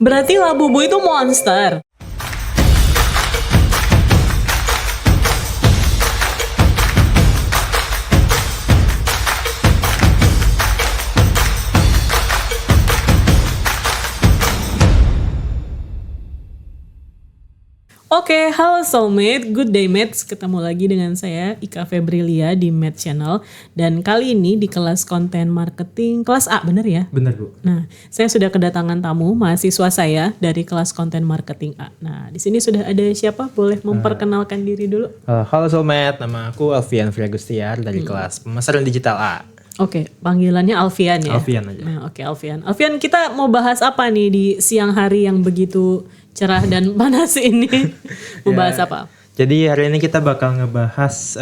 Berarti Labubu itu monster. Oke, halo soulmate, good day mates. Ketemu lagi dengan saya Ika Febrilia di Mate Channel. Dan kali ini di kelas konten marketing kelas A, bener ya? Bener Bu. Nah, saya sudah kedatangan tamu mahasiswa saya dari kelas konten marketing A. Nah, di sini sudah ada siapa? Boleh memperkenalkan diri dulu? Halo Soulmate, nama aku Alfian Friagustiar dari kelas pemasaran digital A. Oke, panggilannya Alfian ya? Alfian aja. Nah, oke, Alfian. Alfian, kita mau bahas apa nih di siang hari yang begitu cerah dan panas ini? Mau bahas apa? Jadi hari ini kita bakal ngebahas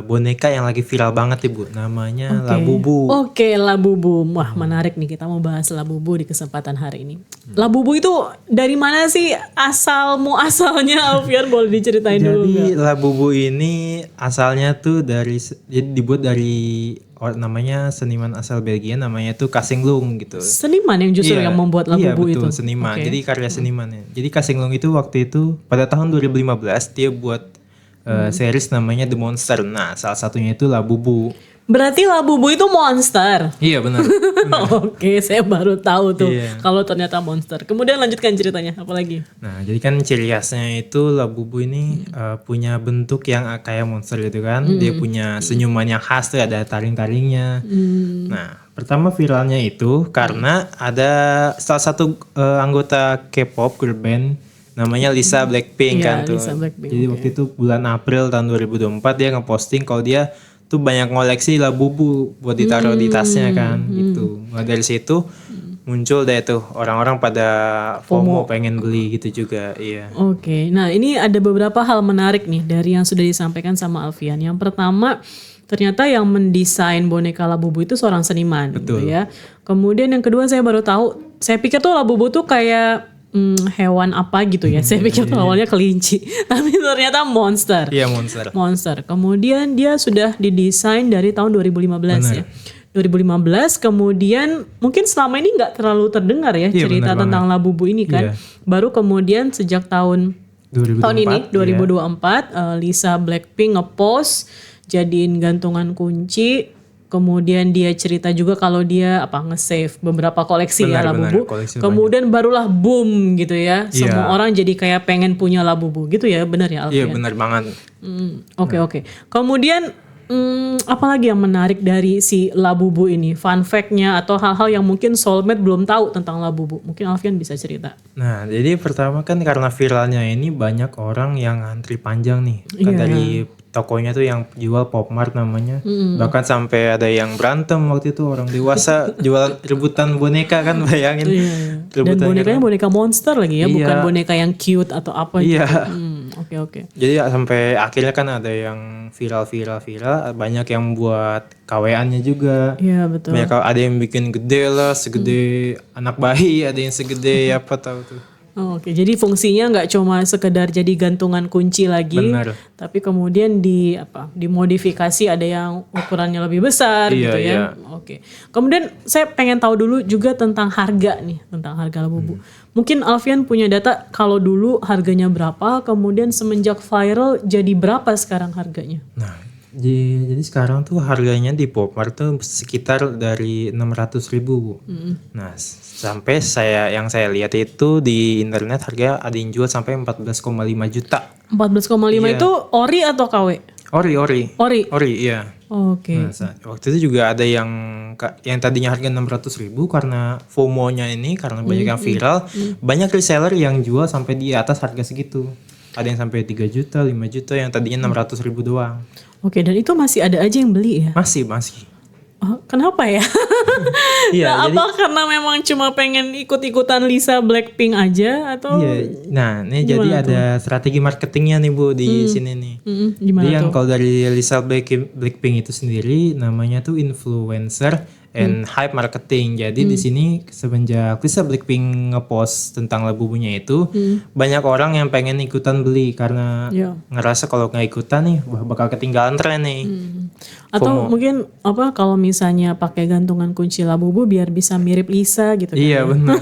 boneka yang lagi viral banget nih Bu. Namanya Labubu. Oke, Labubu. Wah, menarik nih, kita mau bahas Labubu di kesempatan hari ini. Labubu itu dari mana sih asalnya Alfian, boleh diceritain dulu Jadi nggak? Labubu ini asalnya tuh jadi dibuat dari namanya seniman asal Belgia, namanya tuh Kasinglung gitu. Seniman yang justru yang membuat Labubu betul, itu. seniman. Oke. Jadi karya senimannya. Jadi Kasinglung itu waktu itu pada tahun 2015 dia buat series namanya The Monster. Nah, salah satunya itu Labubu. Berarti Labubu itu monster. Iya benar. Oke, saya baru tahu tuh Iya. kalau ternyata monster. Kemudian lanjutkan ceritanya, apa lagi? Nah, jadi kan ciri khasnya itu Labubu ini punya bentuk yang kayak monster gitu kan. Dia punya senyuman yang khas tuh, ada taring-taringnya. Nah, pertama viralnya itu karena ada salah satu anggota K-pop girl band namanya Lisa Blackpink Iya, kan tuh. Lisa Blackpink, Jadi waktu itu bulan April tahun 2024 dia ngeposting kalau dia tuh banyak ngoleksi Labubu buat ditaruh di tasnya kan gitu. Nah, dari situ muncul deh tuh orang-orang pada FOMO pengen beli gitu juga. Iya. Oke, nah ini ada beberapa hal menarik nih dari yang sudah disampaikan sama Alfian. Yang pertama, ternyata yang mendesain boneka Labubu itu seorang seniman, gitu ya. Kemudian yang kedua saya baru tahu, saya pikir tuh Labubu tuh kayak hewan apa gitu ya. Saya pikir tuh awalnya kelinci, tapi ternyata monster. Iya monster. Monster. Kemudian dia sudah didesain dari tahun 2015 ya. 2015, kemudian mungkin selama ini nggak terlalu terdengar ya Iya, cerita benar tentang Labubu ini kan. Iya. Baru kemudian sejak tahun 2024, ini iya. 2024 Lisa Blackpink ngepost jadiin gantungan kunci. Kemudian dia cerita juga kalau dia nge-save beberapa koleksi ya Benar, Labubu. koleksi Kemudian barulah boom gitu ya. Semua Iya. orang jadi kayak pengen punya Labubu gitu ya, benar ya Iya Alfian? benar banget. Oke. Kemudian apalagi yang menarik dari si Labubu ini? Fun fact-nya atau hal-hal yang mungkin soulmate belum tahu tentang Labubu. Mungkin Alfian bisa cerita. Nah, jadi pertama kan karena viralnya ini banyak orang yang antri panjang nih. Kan Iya. dari tokonya tuh yang jual Popmart namanya. Bahkan sampai ada yang berantem waktu itu, orang dewasa jual rebutan boneka kan, bayangin. Dan Rebutan bonekanya boneka monster lagi ya, Iya. bukan boneka yang cute atau apa gitu. Iya. Oke. Jadi sampai akhirnya kan ada yang viral, banyak yang buat KW-annya juga. Iya betul. Banyak ada yang bikin gede lah, segede anak bayi, ada yang segede apa tahu tuh. Oke, jadi fungsinya nggak cuma sekedar jadi gantungan kunci lagi, Benar. tapi kemudian dimodifikasi, ada yang ukurannya lebih besar Iya, gitu ya. iya. Oke. Kemudian saya pengen tahu dulu juga tentang harga nih, tentang harga Labubu. Mungkin Alfian punya data kalau dulu harganya berapa, kemudian semenjak viral jadi berapa sekarang harganya? Nah, jadi sekarang tuh harganya di Popmart tuh sekitar dari 600.000 Bu. Nah, sampai yang saya lihat itu di internet harga ada yang jual sampai 14,5 juta. 14,5 Iya. itu ori atau KW? Ori. Ori. Iya. Oke. Nah, waktu itu juga ada yang tadinya harga 600.000 karena FOMO-nya ini, karena banyak yang viral, banyak reseller yang jual sampai di atas harga segitu. Ada yang sampai 3 juta, 5 juta, yang tadinya 600.000 doang. Oke, dan itu masih ada aja yang beli ya? Masih. Oh, kenapa ya? Iya, Nah, jadi apa karena memang cuma pengen ikut-ikutan Lisa Blackpink aja atau iya. Nah, ini jadi ada strategi marketingnya nih Bu di sini nih. Gimana Jadi yang tuh? kalau dari Lisa Blackpink itu sendiri namanya tuh influencer and hype marketing. Jadi di sini semenjak Lisa Blackpink ngepost tentang Labubunya itu, banyak orang yang pengen ikutan beli karena Ya. ngerasa kalau nggak ikutan nih bakal ketinggalan tren nih. Atau mungkin kalau misalnya pakai gantungan kunci Labubu biar bisa mirip Lisa gitu kan. Iya benar.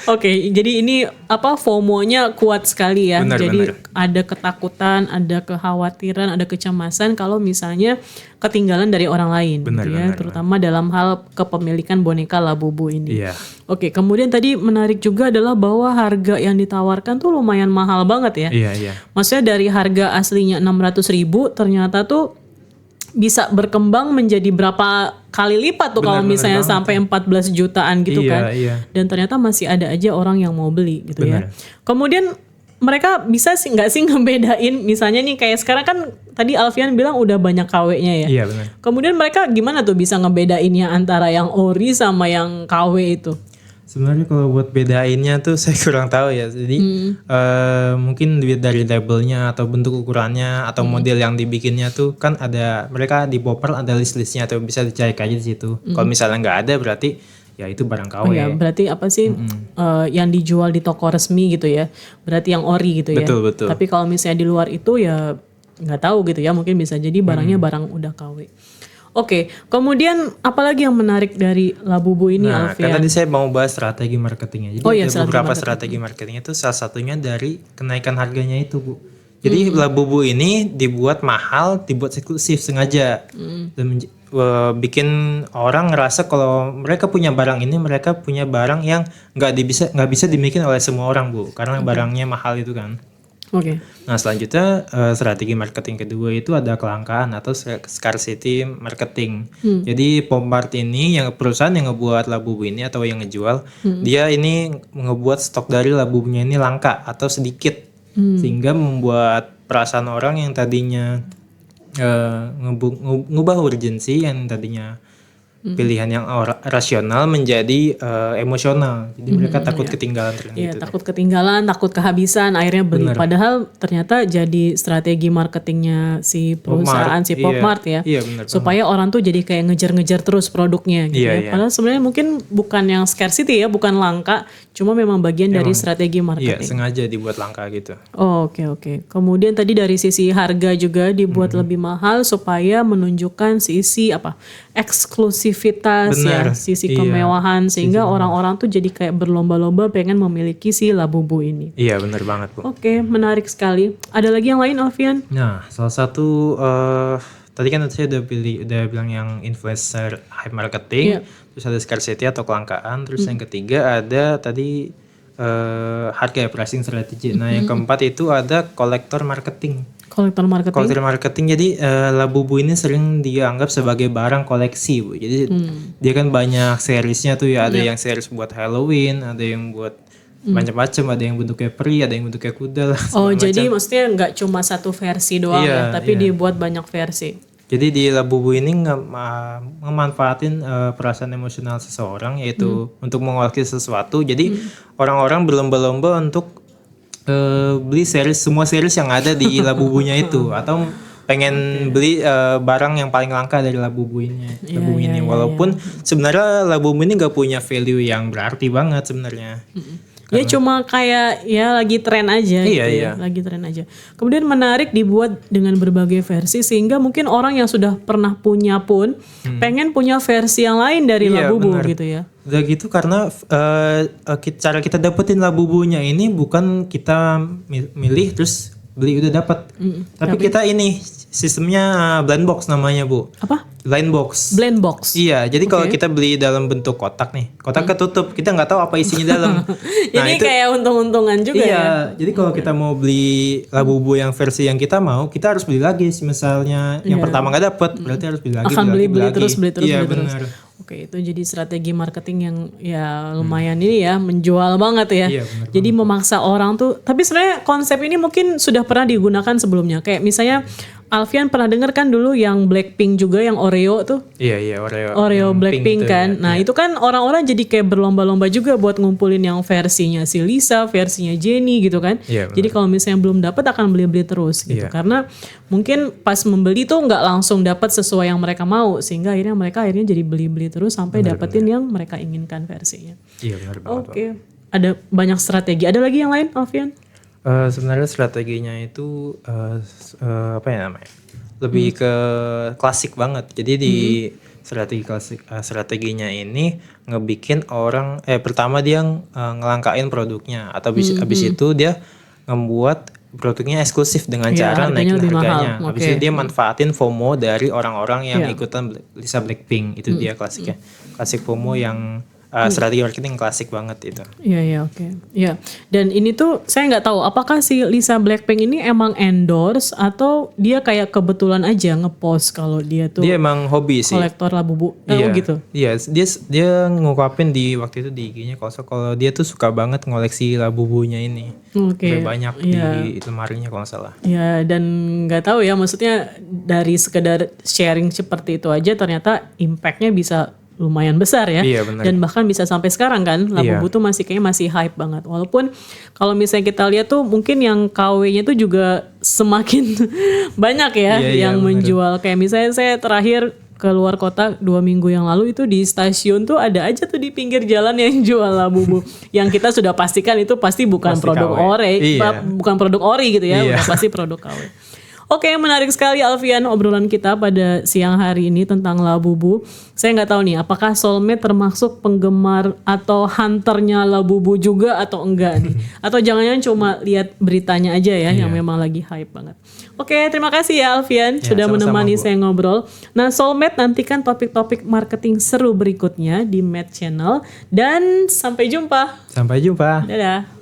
Oke, jadi ini FOMO-nya kuat sekali ya. Benar, jadi benar. ada ketakutan, ada kekhawatiran, ada kecemasan kalau misalnya ketinggalan dari orang lain, Benar, gitu ya. benar, Terutama dalam hal kepemilikan boneka Labubu ini. Iya. Oke, kemudian tadi menarik juga adalah bahwa harga yang ditawarkan tuh lumayan mahal banget ya. Iya. Maksudnya dari harga aslinya 600.000 ternyata tuh bisa berkembang menjadi berapa kali lipat tuh kalau misalnya sampai 14 jutaan gitu kan. Iya. Dan ternyata masih ada aja orang yang mau beli gitu ya. Benar. Kemudian mereka bisa sih nggak sih ngebedain misalnya nih kayak sekarang kan tadi Alfian bilang udah banyak KW-nya ya. Iya benar. Kemudian mereka gimana tuh bisa ngebedainnya antara yang ori sama yang KW itu? Sebenarnya kalau buat bedainnya tuh saya kurang tahu ya. Jadi mungkin dari labelnya atau bentuk ukurannya atau model yang dibikinnya tuh kan ada, mereka di Popper ada list-listnya tuh, bisa dicari aja di situ. Kalau misalnya nggak ada berarti ya itu barang KW. Oh ya, berarti apa sih yang dijual di toko resmi gitu ya? Berarti yang ori gitu ya. Betul. Tapi kalau misalnya di luar itu ya nggak tahu gitu ya, mungkin bisa jadi barangnya barang udah KW. Oke, kemudian apalagi yang menarik dari Labubu ini, Nah, Alfian? kan tadi saya mau bahas strategi marketingnya. Jadi ada beberapa strategi marketingnya itu, salah satunya dari kenaikan harganya itu, Bu. Jadi Labubu ini dibuat mahal, dibuat eksklusif sengaja. Dan bikin orang ngerasa kalau mereka punya barang ini, mereka punya barang yang nggak bisa dimiliki oleh semua orang, Bu. Karena barangnya mahal itu kan. Oke. Nah, selanjutnya strategi marketing kedua itu ada kelangkaan atau scarcity marketing. Jadi Popmart ini, yang perusahaan yang ngebuat Labubu ini atau yang ngejual, dia ini ngebuat stok dari Labubunya ini langka atau sedikit, sehingga membuat perasaan orang yang tadinya ngubah urgensi yang tadinya pilihan yang rasional menjadi emosional. Jadi mereka takut ketinggalan tren Iya, gitu. takut ketinggalan, takut kehabisan, akhirnya beli. Padahal ternyata jadi strategi marketingnya si perusahaan, si Popmart ya. Iya, benar. Supaya orang tuh jadi kayak ngejar-ngejar terus produknya gitu ya. Padahal sebenarnya mungkin bukan yang scarcity ya, bukan langka, cuma memang bagian dari strategi marketing. Iya, sengaja dibuat langka gitu. Oke. Kemudian tadi dari sisi harga juga dibuat lebih mahal supaya menunjukkan sisi eksklusivitas ya, sisi kemewahan, sehingga orang-orang tuh jadi kayak berlomba-lomba pengen memiliki si Labubu ini. Iya, benar banget, Bu. Oke, menarik sekali. Ada lagi yang lain, Alfian? Nah, salah satu tadi kan saya udah bilang yang influencer hype marketing, terus ada scarcity atau kelangkaan, terus yang ketiga ada tadi harga pricing strategy. Nah, yang keempat itu ada kolektor marketing. Kolektor marketing. Jadi Labubu ini sering dianggap sebagai barang koleksi, Bu. Jadi dia kan banyak seriesnya tuh ya. Ada yang series buat Halloween, ada yang buat macam-macam, ada yang bentuknya peri, ada yang bentuknya kuda lah. Oh, jadi maksudnya nggak cuma satu versi doang ya, tapi dibuat banyak versi. Jadi di Labubu ini memanfaatin perasaan emosional seseorang, yaitu untuk mengoleksi sesuatu. Jadi orang-orang berlomba-lomba untuk beli semua series yang ada di Labubunya itu, atau pengen beli barang yang paling langka dari Labubu ini. Walaupun sebenarnya Labubu ini nggak punya value yang berarti banget sebenarnya. Ya cuma kayak ya lagi tren aja gitu ya. Lagi tren aja. Kemudian menarik dibuat dengan berbagai versi sehingga mungkin orang yang sudah pernah punya pun pengen punya versi yang lain dari Labubu gitu ya. Udah gitu karena cara kita dapetin Labubunya ini bukan kita milih terus beli udah dapat. Tapi kita ini sistemnya blind box namanya, Bu. Apa? Blind box. Blind box. Iya, jadi kalau kita beli dalam bentuk kotak nih, kotak ketutup, kita nggak tahu apa isinya dalam. Ini itu, kayak untung-untungan juga ya. Jadi kalau kita mau beli Labubu yang versi yang kita mau, kita harus beli lagi. Misalnya yang pertama nggak dapet, berarti harus beli lagi. Akan beli terus. Iya, benar. Oke, itu jadi strategi marketing yang ya lumayan ini ya, menjual banget ya. Iya, jadi memaksa orang tuh. Tapi sebenarnya konsep ini mungkin sudah pernah digunakan sebelumnya. Kayak misalnya Alfian pernah denger kan dulu yang Blackpink juga yang Oreo tuh? Iya, Oreo Blackpink kan. Nah, itu kan orang-orang jadi kayak berlomba-lomba juga buat ngumpulin yang versinya si Lisa, versinya Jennie gitu kan. Iya, jadi kalau misalnya belum dapat akan beli-beli terus gitu. Karena mungkin pas membeli tuh nggak langsung dapat sesuai yang mereka mau, sehingga mereka jadi beli-beli terus sampai dapetin yang mereka inginkan versinya. Iya, benar banget. Oke. Ada banyak strategi. Ada lagi yang lain, Alfian? Sebenarnya strateginya itu apa ya namanya? Lebih ke klasik banget. Jadi di strateginya ini ngebikin orang pertama dia ngelangkain produknya atau abis itu dia ngebuat produknya eksklusif dengan cara naikin harganya. Habis itu dia manfaatin FOMO dari orang-orang yang ikutan Lisa Blackpink. Itu dia klasiknya. Klasik FOMO yang strategi marketing klasik banget itu. Iya, oke. Iya. Dan ini tuh saya nggak tahu apakah si Lisa Blackpink ini emang endorse atau dia kayak kebetulan aja ngepost kalau dia tuh. Dia emang hobi sih. Kolektor Labubu. Gitu. Iya, dia ngungkapin di waktu itu di IG-nya kalau dia tuh suka banget ngoleksi Labubunya ini. Oke. Banyak di lemarinya kalau nggak salah. Iya, dan nggak tahu ya, maksudnya dari sekedar sharing seperti itu aja ternyata impact-nya bisa lumayan besar ya. Iya, benar. Dan bahkan bisa sampai sekarang kan Labubu tuh kayaknya masih hype banget. Walaupun kalau misalnya kita lihat tuh mungkin yang KW-nya tuh juga semakin banyak ya yang menjual. Kayak misalnya saya terakhir keluar kota 2 minggu yang lalu itu di stasiun tuh ada aja tuh di pinggir jalan yang jual Labubu. Yang kita sudah pastikan itu pasti bukan produk ori, bukan produk ori gitu ya, udah pasti produk KW. Oke, menarik sekali Alfian obrolan kita pada siang hari ini tentang Labubu. Saya nggak tahu nih, apakah Soulmate termasuk penggemar atau hunternya Labubu juga atau enggak nih? Atau jangan-jangan cuma lihat beritanya aja ya yang memang lagi hype banget. Oke, terima kasih ya Alfian sudah menemani saya ngobrol. Nah, Soulmate nantikan topik-topik marketing seru berikutnya di Mate Channel dan sampai jumpa. Sampai jumpa. Dadah.